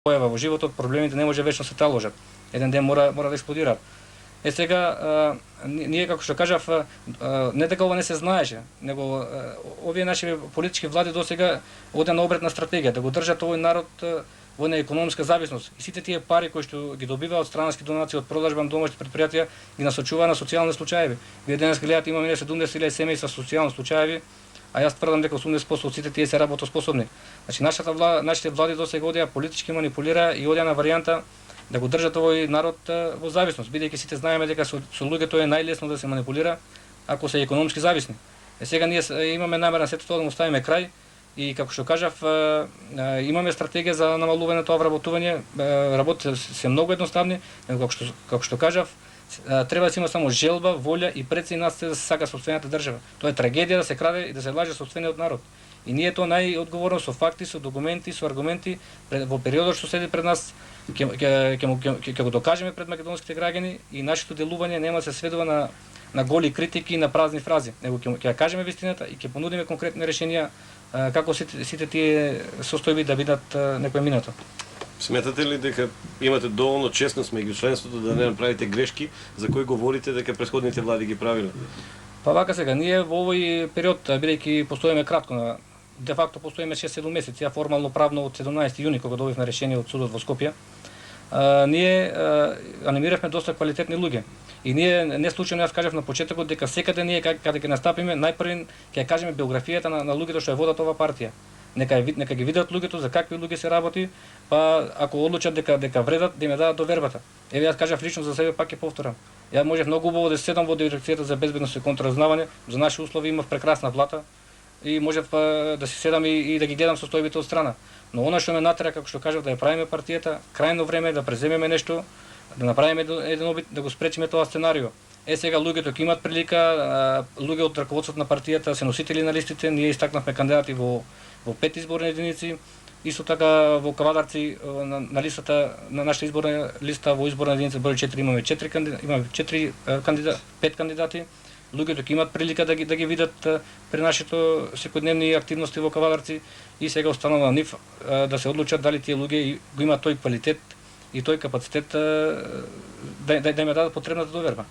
појава во животот, проблемите не може вечно се таложат. Еден ден мора да експлодираат. Сега, ние, како што кажав, не дека ова не се знаеше, него овие наши политички влади досега оде на обрет на стратегија, да го држат овој народ во една економска зависност. И сите тие пари кои што ги добиваат од странски донации, од продажба на домашни предпријатија, ги насочува на социјални случаи. Вие денес гледате, имаме 70.000 семејства со социјални случаи, а јас тврдам дека 80% од сите тие се работоспособни. Значи, нашите влади досега одеа политички манипулира и одеа на варијанта да го држат овој народ во зависност, бидејќи сите знаеме дека со луѓето е најлесно да се манипулира ако се економски зависни. Сега ние имаме намера сето тоа да му ставиме крај и како што кажав, имаме стратегија за намалување тоа вработување, работите се многу едноставни, како што кажав, треба да се има само желба, волја и пред се и нас да се сака сопствената држава. Тоа е трагедија да се краде и да се лаже сопствениот народ. И ние тоа најодговорно со факти, со документи, со аргументи во периодот што седи пред нас ќе го докажеме пред македонските граѓани и нашето делување нема да се сведува на голи критики и на празни фрази, него ќе кажеме вистината и ќе понудиме конкретни решенија како сите тие состојби да бидат некој минато. Сметате ли дека имате доволно честност меѓу членството да не направите грешки за кои говорите дека претходните влади ги правиле? Па вака сега, ние во овој период, бидејќи постоиме кратко, де факто постоиме 6-7 месеци, а формално правно од 17 јуни кога добивме решение од судот во Скопје, ние анимиравме доста квалитетни луѓе. И ние не случајно јас кажав на почетокот дека секаде ние каде ќе настапиме, најпрви ќе кажеме биографијата на луѓето што ја водат оваа партија. Нека ги видат луѓето за какви луѓе се работи, па ако одлучат дека вредат, да им дадат довербата. Еве јас кажав лично за себе, пак ќе повторам. Ја можев многу убаво да седам во дирекцијата за безбедност и контраразузнавање, за наши услови имав прекрасна плата и можев да си седам и да ги гледам состојбите од страна. Но она што ме натера, како што кажав, да ја правиме партијата, крајно време е да преземеме нешто, да направиме еден обид да го спречиме тоа сценарио. Сега луѓето ќе имат прилика, луѓе од раководството на партијата се носители на листите, ние истакнавме кандидати во 5 изборни единици, исто така во Кавадарци на листата на нашата изборна листа во изборна единица број 4 имаме 5 кандидати. Луѓето ќе имат прилика да ги видат при нашите секојдневни активности во Кавадарци и сега останува на нив да се одлучат дали тие луѓе го имаат тој квалитет и тој капацитет да им дадат потребната доверба.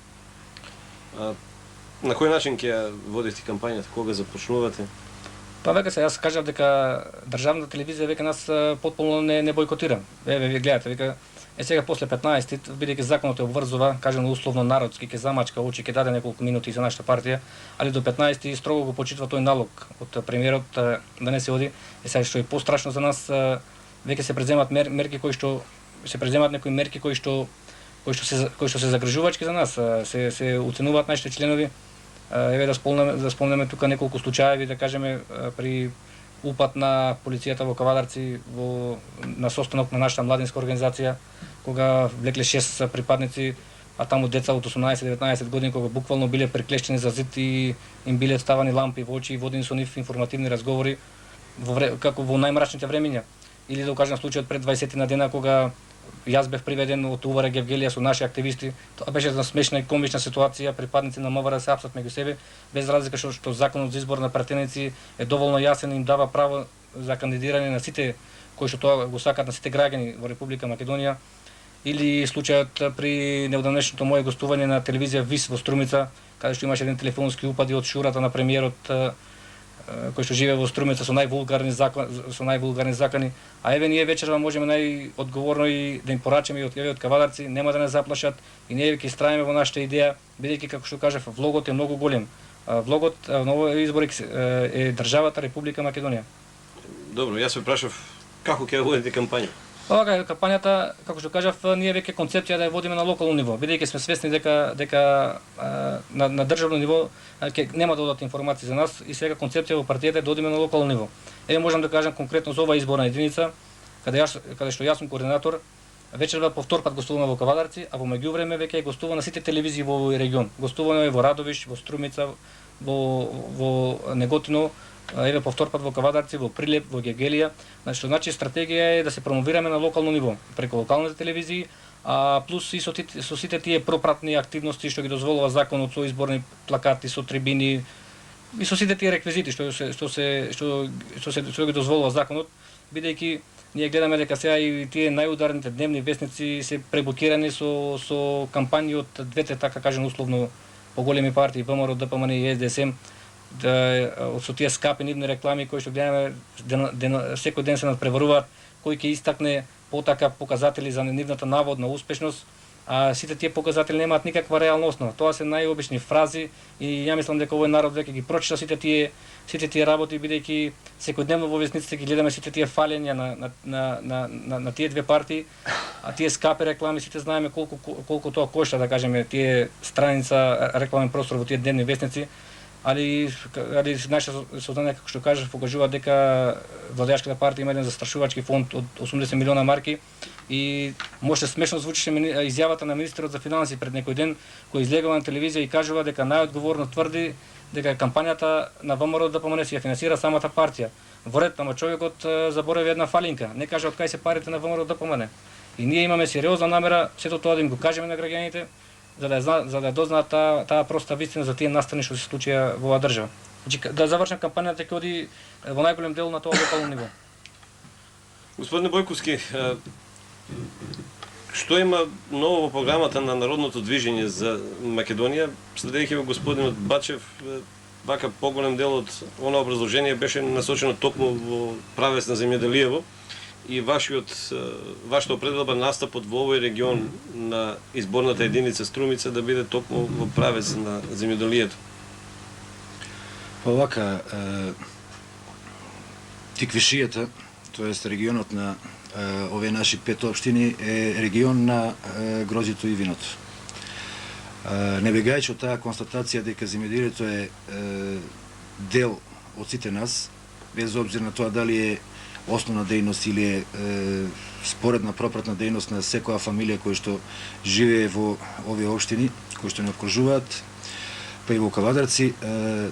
На кој начин ќе водите кампањата, кога започнувате? Па веќе се, јас кажав дека државната телевизија веќе нас потполно не бойкотира. Вие гледате, веќе сега после 15, бидејќи законот е обврзува, кажано условно народски, ќе замачка очи, ќе даде неколку минути за нашата партија, али до 15 строго го почитува тој налог од премиерот да не се оди. Сега што е пострашно за нас, веќе се преземат мерки кои што некои мерки кои што се загрижувачки за нас, се оценуваат нашите членови. Еве да спомнеме тука неколку случаи, да кажеме при упад на полицијата во Кавадарци на состанок на нашата младинска организација, кога влекле 6 припадници, а таму деца од 18-19 години, кога буквално биле приклещени за зид и им биле ставани лампи во очи и водени со нив информативни разговори како во најмрачните времиња. Или да кажам случајот пред 20 на дена кога јас бев приведен од УВР Гевгелија со наши активисти. Тоа беше една смешна и комична ситуација, припадници на МВР се апсат меѓу себе, без разлика што законот за избор на пратеници е доволно јасен и им дава право за кандидирање на сите кои што тоа го сакаат, на сите граѓани во Република Македонија. Или случајот при неодамнешното мое гостување на телевизија ВИС во Струмица, каде што имаше еден телефонски упади од шурата на премиерот кој што живее во Струмица со највулгарни закани, а еве ние вечерва можеме најодговорно и да им порачаме и од Кавадарци, нема да не заплашат и ние ќе истраеме во нашата идеја, бидејќи како што кажав, влогот е многу голем. Влогот на овој избори е државата Република Македонија. Добро, јас се прашав како ќе водите кампања? Ова кампањата, како што кажав, ние веќе концепција да ја водиме на локално ниво, бидејќи сме свесни дека на државно ниво нема да дадат информации за нас и сега концепција во партијата е да одиме на локално ниво. Еве можам да кажам конкретно за оваа изборна единица, каде што јас сум координатор, вечерва по втор пат гостуваме во Кавадарци, а во меѓувреме веќе гостува на сите телевизии во овој регион. Гостуваме во Радовиш, во Струмица, во Неготино, еве по втор пат во Кавадарци, во Прилеп, во Гевгелија. Значи стратегија е да се промовираме на локално ниво, преку локалните телевизии, а плюс и со сите тие пропратни активности што ги дозволува законот, со изборни плакати, со трибини и со сите тие реквизити што ги дозволува законот, бидејќи ние гледаме дека сега и тие најударните дневни вестници се преблокирани со кампањи од двете, така кажем условно, поголеми партии, ВМРО, ДПМН и СДСМ, со тие скапи нивни реклами кои што гледаме секој ден се надпреваруваат, кој ќе истакне потака показатели за нивната наводна успешност, а сите тие показатели немаат никаква реална основа. Тоа се најобични фрази и ја мислам дека овој народ веќе ги прочита сите тие работи, бидејќи секојдневно во вестниците ги гледаме сите тие фалења на тие две партии, а тие скапи реклами сите знаеме колку тоа кошта, да кажеме, тие страница рекламен простор во тие дневни вестници. Али нашите сознание, како што кажав, покажува дека владеачката партија има еден застрашувачки фонд од 80 милиона марки и може смешно звучише изјавата на министерот за финансии пред некој ден, кој излегува на телевизија и кажува дека најодговорно тврди дека кампањата на ВМРО ДПМН се ја финансира самата партија. Во ред, ама човекот заборави една фалинка, не каже од кај се парите на ВМРО ДПМН. И ние имаме сериозна намера сето тоа да им го кажеме на граѓаните, за да дознаат таа проста вистина за тие настани што се случија во оваа држава. Значи, да завршам кампањата ќе оди во најголем дел на тоа локално ниво. Господине Бојковски, што има ново во програмата на Народното движење за Македонија, следејќи го господинот Бачев, вака поголем дел од она образложение беше насочено токму во правец на земјоделиево и вашата определба настапот во овој регион на изборната единица Струмица да биде токму во правец на земјоделието. Па вака, Тиквишијата, тоест регионот на овие наши 5 општини е регион на грозјето и виното. Не бегајќи од таа констатација дека земјоделието е дел од сите нас, без обзир на тоа дали е основна дејност или е споредна пропратна дејност на секоја фамилија која што живее во овие општини, кои што не окружуваат, па и во Кавадарци,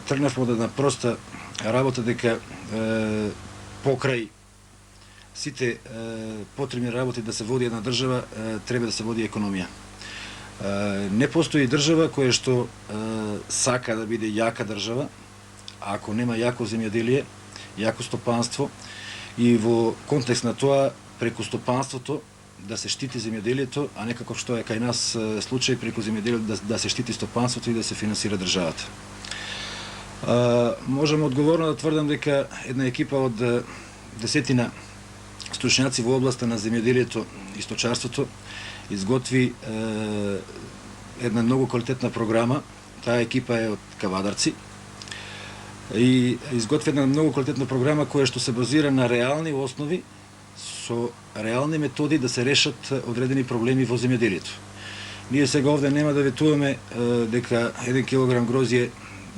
тргнавме од една проста работа дека покрај сите потребни работи да се води една држава, треба да се води економија. Не постои држава која што сака да биде јака држава, ако нема јако земјоделие, јако стопанство, и во контекст на тоа, преку стопанството, да се штити земјоделието, а не како што е кај нас случај преку земјоделието да се штити стопанството и да се финансира државата. Можам одговорно да тврдам дека една екипа од десетина стручњаци во областа на земјоделието и сточарството изготви една многу квалитетна програма. Таа екипа е од Кавадарци и изготви една многу квалитетна програма која што се базира на реални основи со реални методи да се решат одредени проблеми во земјоделието. Ние сега овде нема да ветуваме дека 1 килограм грозје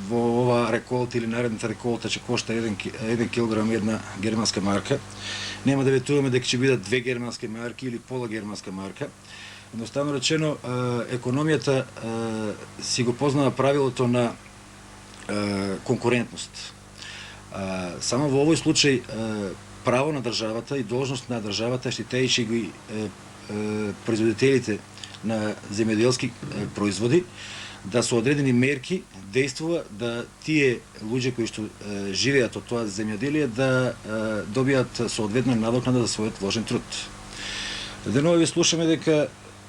во ова реколта или наредната реколта ќе кошта 1 килограм една германска марка. Нема да ветуваме дека ќе бидат 2 германски марки или пола германска марка. Едноставно речено, економијата си го познава правилото на конкурентност. Само во овој случај право на државата и должност на државата, штитејќи ги производителите на земјоделски производи, да со одредени мерки действува да тие луѓе кои што живеат од тоа земјоделие да добијат соодветна надокнада за својот вложен труд. Денови ви слушаме дека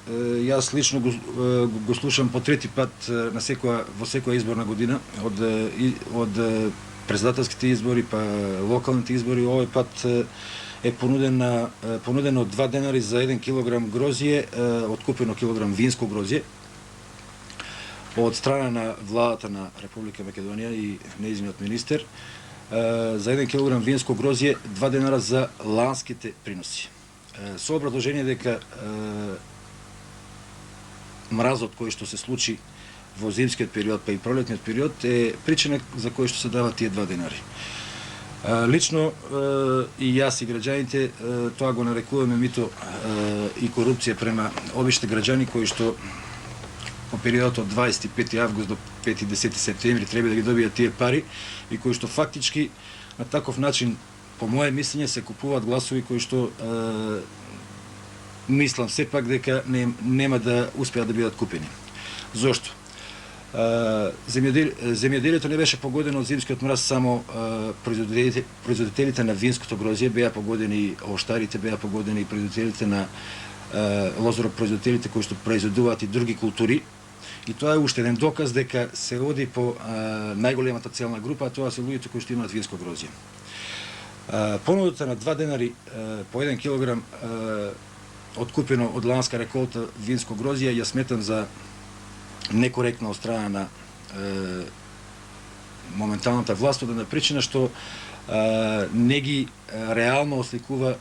јас лично го слушам по трети пат во секоја изборна година од председателските избори па локалните избори. Овој пат е понудено 2 денари за 1 килограм грозје, откупено килограм винско грозје од страна на владата на Република Македонија и нејзиниот министер. За 1 килограм винско грозје 2 денара за ланските приноси. Со образложение дека мразот кој што се случи во зимскиот период па и пролетниот период е причина за кој што се дават тие 2 денари. Лично и јас и граѓаните тоа го нарекуваме мито и корупција према обичните граѓани кои што по периодот од 25 август до 5-10 септември треба да ги добијат тие пари и кои што фактички на таков начин, по моје мислење, се купуваат гласови кои што мислам сепак дека нема да успеат да бидат купени. Зошто? Земјоделието не беше погодено од зимскиот мраз само производителите на винското грозје, беа погодени и овштарите, беа погодени и производителите на лозоропроизводителите кои што произведуваат и други култури. И тоа е уште еден доказ дека се оди по најголемата целна група, а тоа се луѓето кои што имаат винско грозје. Понудата на 2 денари по 1 килограм откупено од ланска реколта винско грозје ја сметам за некоректна од страна на моменталната власт, од една причина што не ги реално осликува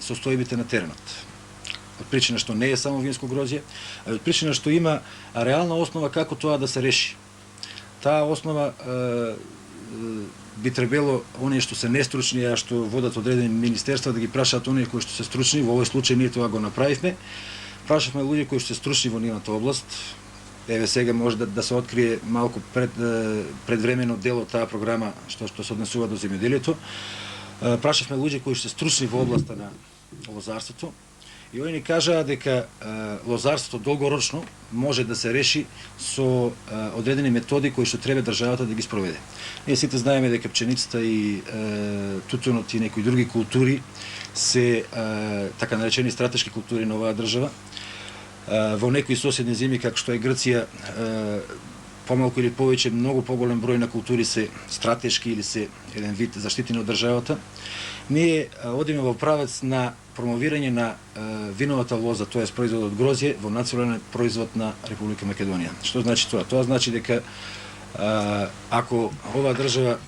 состојбите на теренот. Од причина што не е само винско грозје, а од причина што има реална основа како тоа да се реши. Таа основа би требало оние што се нестручни, а што водат одредени министерства да ги прашаат оние кои што се стручни. Во овој случај ние тоа го направивме. Прашавме луѓе кои што се стручни во нивната област. Еве сега може да се открие малку предвремено дел од таа програма што се однесува до земјоделието. Прашавме луѓе кои што се стручни во областа на лозарството. И они ни кажаа дека лозарството долгорочно може да се реши со одредени методи кои што треба државата да ги спроведе. Ние сите знаеме дека пченицата и тутунот и некои други култури се така наречени стратешки култури на оваа држава. Во некои соседни земји како што е Грција, помалку или повеќе многу поголем број на култури се стратешки или се еден вид заштитени од државата. Ние одиме во правец на промовирање на виновата лоза, тоа е производ од грозје, во национален производ на Република Македонија. Што значи тоа? Тоа значи дека ако оваа држава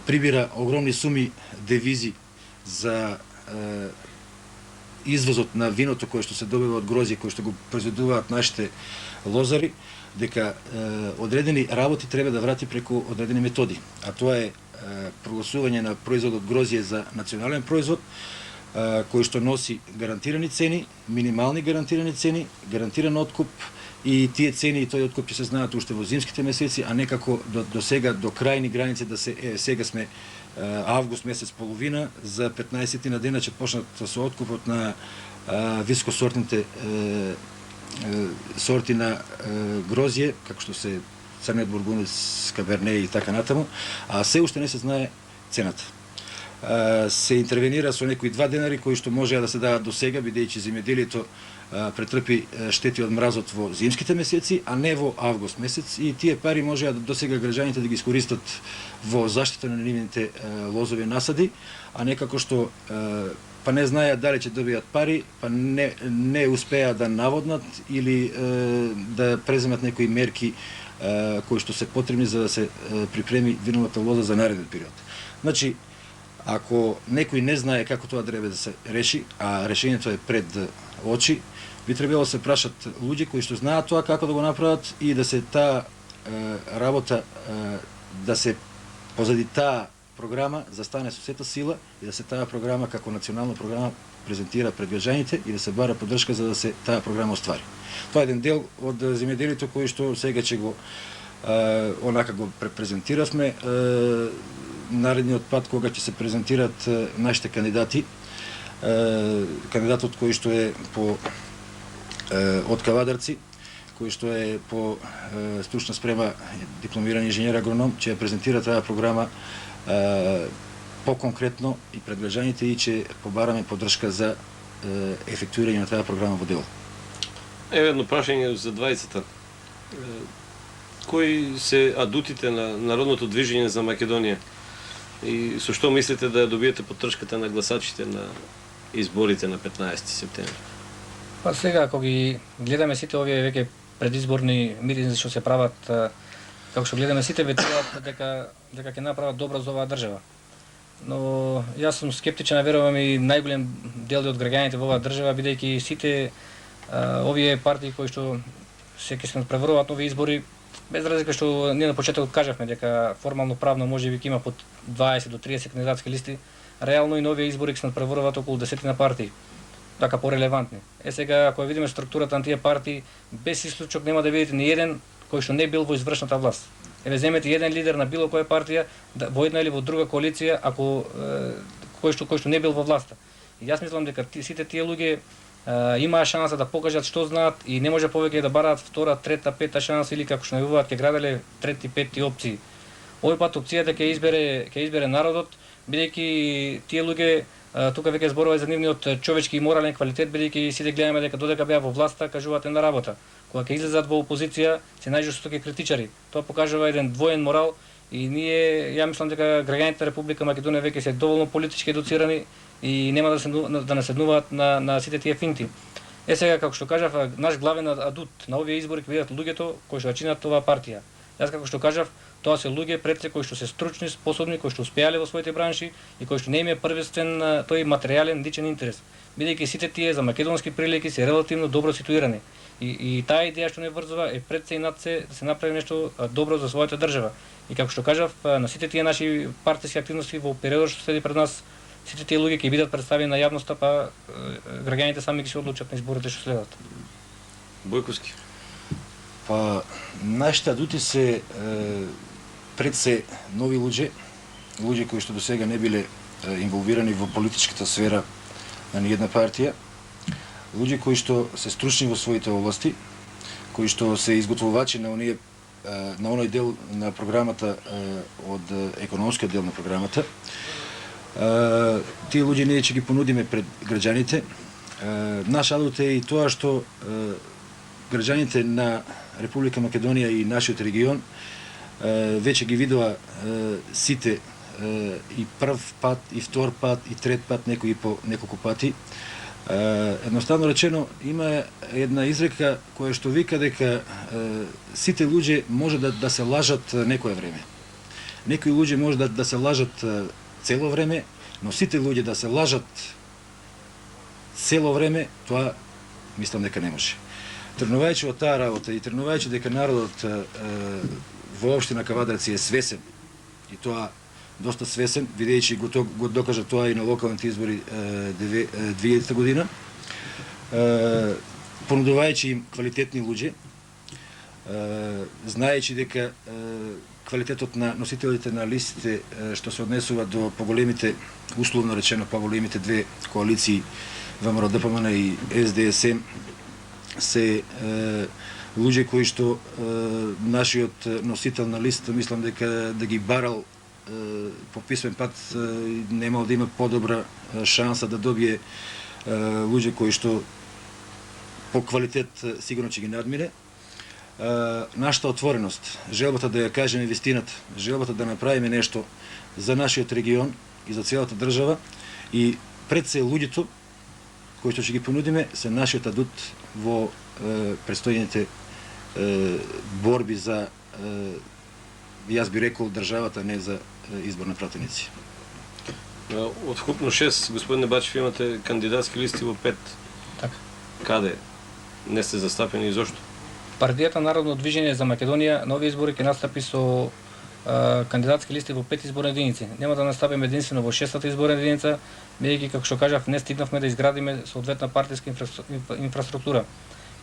прибира огромни суми девизи за извозот на виното кое што се добива од грозје, кое што го произведуваат нашите лозари, дека одредени работи треба да врати преку одредени методи. А тоа е прогласување на производот грозје за национален производ, кој што носи гарантирани цени, минимални гарантирани цени, гарантиран откуп, и тие цени и тој откуп ќе се знаат уште во зимските месеци, а некако до сега, до крајни граници, да се сега сме август месец половина, за 15 на дена ќе почнат со откупот на високосортните сорти на грозје, како што се црниот бургунец, каберне и така натаму, а се уште не се знае цената. Се интервенира со некои 2 денари кои што можеа да се дават до сега, бидејќи земјоделието претрпи штети од мразот во зимските месеци, а не во август месец, и тие пари можеа до сега граѓаните да ги искористат во заштита на нивните лозови насади, а некако што па не знаеат дали ќе добијат пари, па не успеа да наводнат или да преземат некои мерки кои што се потребни за да се припреми виновата лоза за нареден период. Значи, ако некој не знае како тоа треба да се реши, а решението е пред очи, би требало да се прашат луѓе кои што знаат тоа како да го направат и да се таа работа, да се позади таа програма застане со сета сила и да се таа програма како национална програма презентира пред граѓаните и да се бара поддршка за да се таа програма оствари. Тоа е еден дел од земјоделието кој што сега ќе го онака го презентиравме. Наредниот пат кога ќе се презентираат нашите кандидати, кандидатот кој што е по од Кавадарци, кој што е по стручна спрема дипломиран инженер агроном, ќе ја презентира таа програма по-конкретно и пред граѓаните и ќе побараме поддршка за ефектуирање на таа програма во дело. Еве едно прашање за двајцата. Кои се адутите на Народното движење за Македонија? И со што мислите да ја добиете поддршката на гласачите на изборите на 15 септември? Па сега, ако ги гледаме сите овие веќе предизборни митинзи што се прават, како што гледаме сите ветуваат дека ќе направат добро за оваа држава. Но јас сум скептичен, верувам и најголем дел од граѓаните во оваа држава, бидејќи сите овие партии кои што се ќе се превруваат нови избори, без разлика што ние на почетокот кажавме дека формално правно можеби ќе има под 20 до 30 кандидатски листи, реално и нови избори ќе се превруваат околу 10 на партии, така порелевантни. Сега ако видиме структурата на тие партии, без исклучок нема да видите ни еден кој што не бил во извршната власт. Еве земете еден лидер на било која партија во една или во друга коалиција, ако кој што не бил во власта. И јас мислам дека сите тие луѓе имаа шанса да покажат што знаат и не може повеќе да бараат втора, трета, пета шанса или како што најавуваат ќе граделе трети, пети опции. Овој пат опцијата ќе избере народот, бидејќи тие луѓе тука веќе зборува за нивниот човечки и морален квалитет, бидејќи сите гледаме дека додека беа во власта кажуваат една работа. Кога ќе излезат во опозиција, се најжестоки критичари. Тоа покажува еден двоен морал и ние, ја мислам дека граѓаните на Република Македонија веќе се доволно политички едуцирани и нема да наседнуваат на сите тие финти. Сега, како што кажав, наш главен адут на овие избори ќе бидат луѓето кои што чинат оваа партија. Јас како што кажав, тоа се луѓе пред се кои што се стручни, способни, кои што успеале во своите бранши и кои што не им е првенствен тој материјален личен интерес. Бидејќи сите тие за македонски прилики се релативно добро ситуирани. И таа идеја што не врзува е пред се и над се да се направи нешто добро за својата држава. И како што кажав, на сите тие наши партиски активности во периодот што следи пред нас, сите тие луѓе ќе бидат представени на јавноста, па граѓаните сами ќе се одлучат на изборите што следат. Бојковски. Па, нашите адути се пред се нови луѓе кои што до сега не биле инволвирани во политичката сфера на ниедна партија, луѓе кои што се стручни во своите области, кои што се изготвувачи на оној дел на програмата од економскиот дел на програмата. Тие луѓе ние ќе ги понудиме пред граѓаните. Наш адут е и тоа што граѓаните на Република Македонија и нашиот регион веќе ги видува сите и прв пат, и втор пат, и трет пат, некои по неколку пати. Едноставно речено, има една изрека која што вика дека сите луѓе може да се лажат некое време. Некои луѓе може да се лажат цело време, но сите луѓе да се лажат цело време, тоа мислам дека не може. Тргнувајќи од таа работа и тргнувајќи дека народот во општина Кавадарци е свесен, и тоа доста свесен, видејќи го докажа тоа и на локалните избори 2000 година, понудувајќи им квалитетни луѓе, знаејќи дека квалитетот на носителите на листите што се однесува до поголемите, условно речено, поголемите две коалиции ВМРО-ДПМН и СДСМ се луѓе кои што нашиот носител на листа мислам дека да ги барал по писмен пат немал да има подобра шанса да добие луѓе кои што по квалитет сигурно ќе ги надмине. Нашата отвореност, желбата да ја кажеме вистината, желбата да направиме нешто за нашиот регион и за целата држава и пред се луѓето кои што ќе ги понудиме се нашиот адут во престојните борби за, јас би рекол, државата, не за избор на пратеници. Од вкупно 6, господине Бачев, имате кандидатски листи во 5. Така. Каде не сте застапени и зошто? Партијата Народно движење за Македонија на овие избори ќе настапи со кандидатски листи во 5 изборни единици. Нема да настапиме единствено во 6-та изборна единица, бидејќи како што кажав не стигнавме да изградиме соодветна партиска инфраструктура.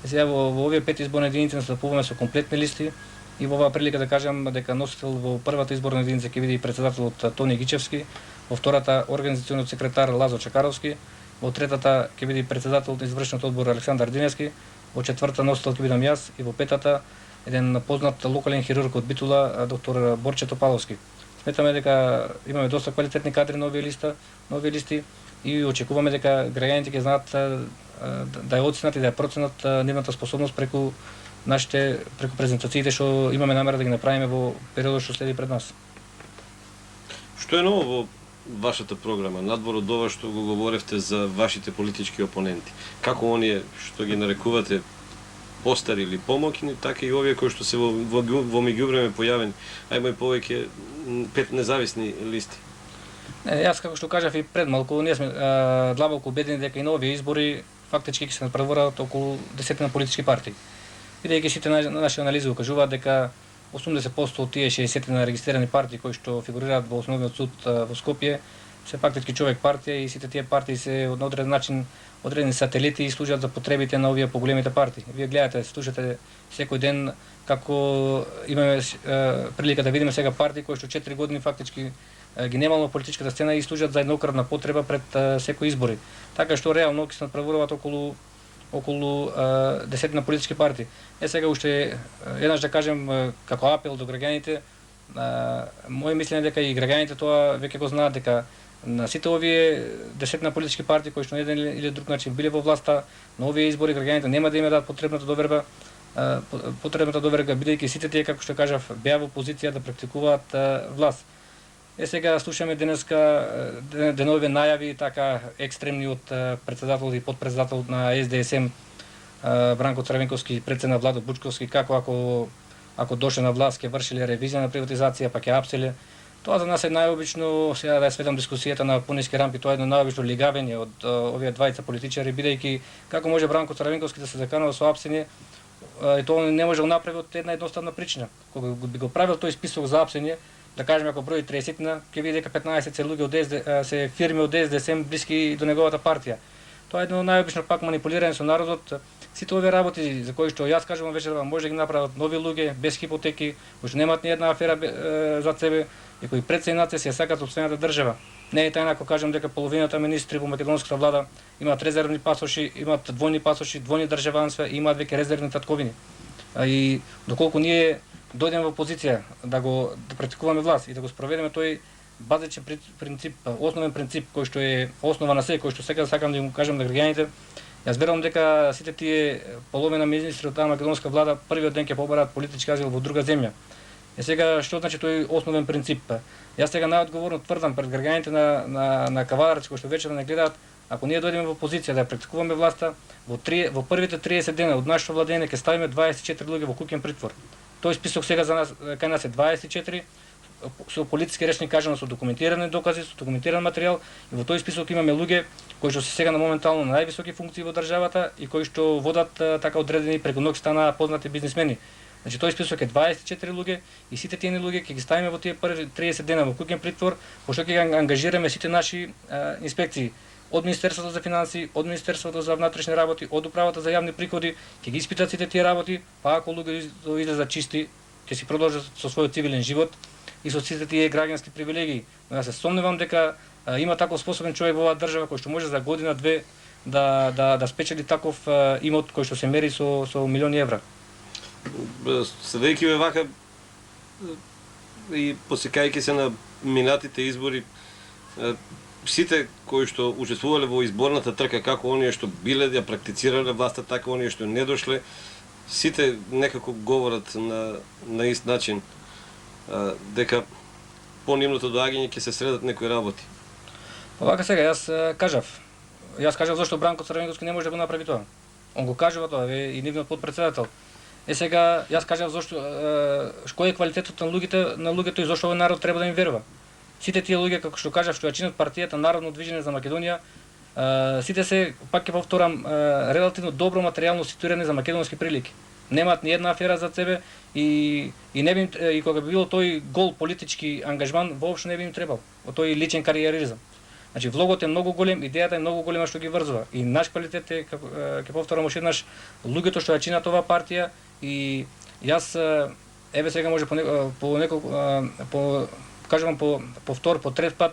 Сега во овие 5 изборни единици настапуваме со комплетни листи и во оваа прилика да кажам дека носител во првата изборна единица ќе биде и претседателот Тони Гичевски, во втората организациониот секретар Лазо Чакаровски, во третата ќе биде и претседателот на извршниот одбор Александар Диневски, во четвртата носител ќе бидам јас и во петата еден познат локален хирург од Битула, доктор Борче Топаловски. Сметаме дека имаме доста квалитетни кадри на овие листи и очекуваме дека граѓаните ќе знаат да ја оценат и да ја проценат нивната способност преку презентациите што имаме намера да ги направиме во периодот што следи пред нас. Што е ново во вашата програма, надвор од ова што го говоревте за вашите политички опоненти? Како оние што ги нарекувате постари или помоќни, така и овие кои што се во меѓувреме појавени, ајме повеќе 5 независни листи? Јас како што кажав и пред малку, ние сме длабоко убедени дека и на овие избори фактички ќе се надпреварат околу 10 политички партии. Бидејќи сите наши анализи укажуваат дека 80% од тие 60 на регистрирани партии кои што фигурираат во основниот суд во Скопје се фактички човек партија и сите тие партии се на одреден начин одредени сателити и служат за потребите на овие поголемите партии. Вие гледате, слушате секој ден како имаме прилика да видиме сега партии кои што 4 години фактички ги немало политичката сцена и служат за еднократна потреба пред секои избори. Така што реално ќе се надпреваруваат околу околу 10 политички партии. Сега уште еднаш да кажем како апел до граѓаните, моје мислење дека и граѓаните тоа веќе го знаат дека на сите овие 10 политички партии кои што на еден или друг начин биле во власта, на овие избори граѓаните нема да им дадат потребната доверба, бидејќи сите тие, како што кажав, беа во позиција да практикуваат власт. Сега слушаме денеска денове најави така екстремни од председател и подпредседател на СДСМ Бранко Црвенковски, председник Владо Бучковски, како ако дошле на власт ќе вршиле ревизија на приватизација, па ќе апселе. Тоа за нас е најобично, сега да ја сведам дискусијата на пониски рамки, тоа е едно најобично лигавење од овие двајца политичари, бидејќи како може Бранко Црвенковски да се заканува со апсење, и тоа не може да го направи од една едноставна причина. Кога би го правил тој список за апсење, да кажеме ако брои 30-на, ќе види дека 15 се луѓе од се фирми од СДСМ блиски до неговата партија. Тоа е едно најобично пак манипулирање со народот. Сите овие работи за кои што јас кажувам вечерва може да ги направат нови луѓе без хипотеки, кои што немаат ни една афера за себе и кои пред се нација се сакат опстојната држава. Не е тајна ако кажам дека половината министри во македонската влада имаат резервни пасоши, имаат двојни пасоши, двојни државанства и имаат веќе резервни татковини. И доколку ние дојдеме во позиција да практикуваме власт и да го спроведеме тој базичен принцип, основен принцип кој што е основа на се, кој што сега сакам да им кажам на граѓаните, јас верувам дека сите тие половина министри од таа македонска влада првиот ден ќе побараат политички азил во друга земја. Сега што значи тој основен принцип? Јас сега најодговорно тврдам пред граѓаните на Кавадарци кои што вечера не гледаат, ако ние дојдеме во позиција да ја практикуваме власта, во првите 30 дена од нашето владење ќе ставиме 24 луѓе во куќен притвор. Тој список сега за нас кај нас е 24 со полициски речник кажано со документирани докази, со документиран материјал и во тој список имаме луѓе кои што се сега на моментално на највисоки функции во државата и кои што водат така одредени преку ноќ станаа познати бизнисмени. Значи тој список е 24 луѓе и сите тие луѓе ќе ги ставиме во тие први 30 дена во куќен притвор, пошто ќе ги ангажираме сите наши инспекции од Министерството за финансии, од Министерството за внатрешни работи, од Управата за јавни приходи, ќе ги испитат сите тие работи, па ако луѓе излезат чисти, ќе си продолжат со својот цивилен живот и со сите тие граѓански привилегии. Но јас се сомневам дека има таков способен човек во оваа држава кој што може за година-две да спечели таков имот кој што се мери со милиони евра. Следејќи вака и посекајќи се на минатите избори, сите кои што учествувале во изборната трка, како оние што биле ја практицирале власта, така оние што не дошле, сите некако говорат на ист начин дека по нивното доаѓање ќе се средат некои работи. Овака сега јас кажав зашто Бранко Црвенковски не може да го направи тоа. Он го кажува тоа и нивниот подпредседател. Сега јас кажав зашто кој е квалитетот на луѓето и зашто овој народ треба да им верува. Сите тие луѓе како што кажав што ја чинат партијата Народно движење за Македонија, сите се, пак ќе повторам, релативно добро материјално ситуирани за македонски прилики. Немаат ни една афера за себе и не би и кога би било тој гол политички ангажман, воопшто не би им требал. Тој личен кариеризам. Значи влогот е многу голем, идејата е многу голема што ги врзува. И наш квалитет е, ќе повторам уште еднаш, луѓето што ја чинат оваа партија и јас еве сега може по втор, по трет пат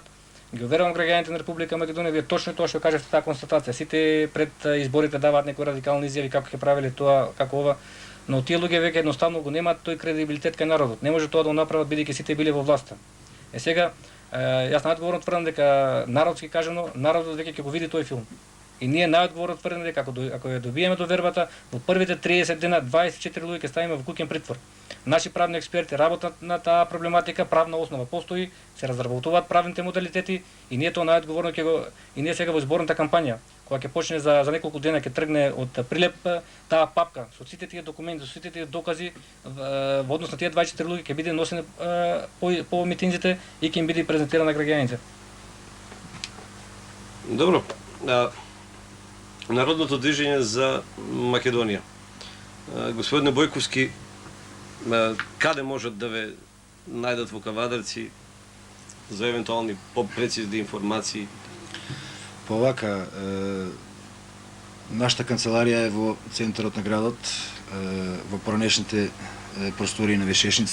ги уверувам граѓаните на Република Македонија, вие точно тоа што кажавте таа констатација. Сите пред изборите даваат некои радикални изјави како ќе правеле тоа, како ова, но тие луѓе веќе едноставно го немаат тој кредибилитет кај народот. Не може тоа да го направат бидејќи сите биле во власта. Сега јас најодговорно тврдам дека народски кажано, народот веќе ќе го види тој филм. И ние најодговорно тврдиме дека ако ја добиеме довербата, во првите 30 дена 24 луѓе ќе ставиме во куќен притвор. Наши правни експерти работат на таа проблематика, правна основа постои, се разработуваат правните модалитети и ние тоа најодговорно ќе го и ние сега во изборната кампања, кога ќе почне за неколку дена ќе тргне од Прилеп таа папка со сите тие документи, со сите тие докази во однос на тие 24 луѓе ќе биде носена по митинзите и ќе им биде презентирана на граѓаните. Добро. Народното движење за Македонија. Господине Бојковски, каде можат да ве најдат во Кавадарци за евентуални попрецизни информации? Па овака, нашата канцеларија е во центарот на градот, во поранешните простории на Вешешница.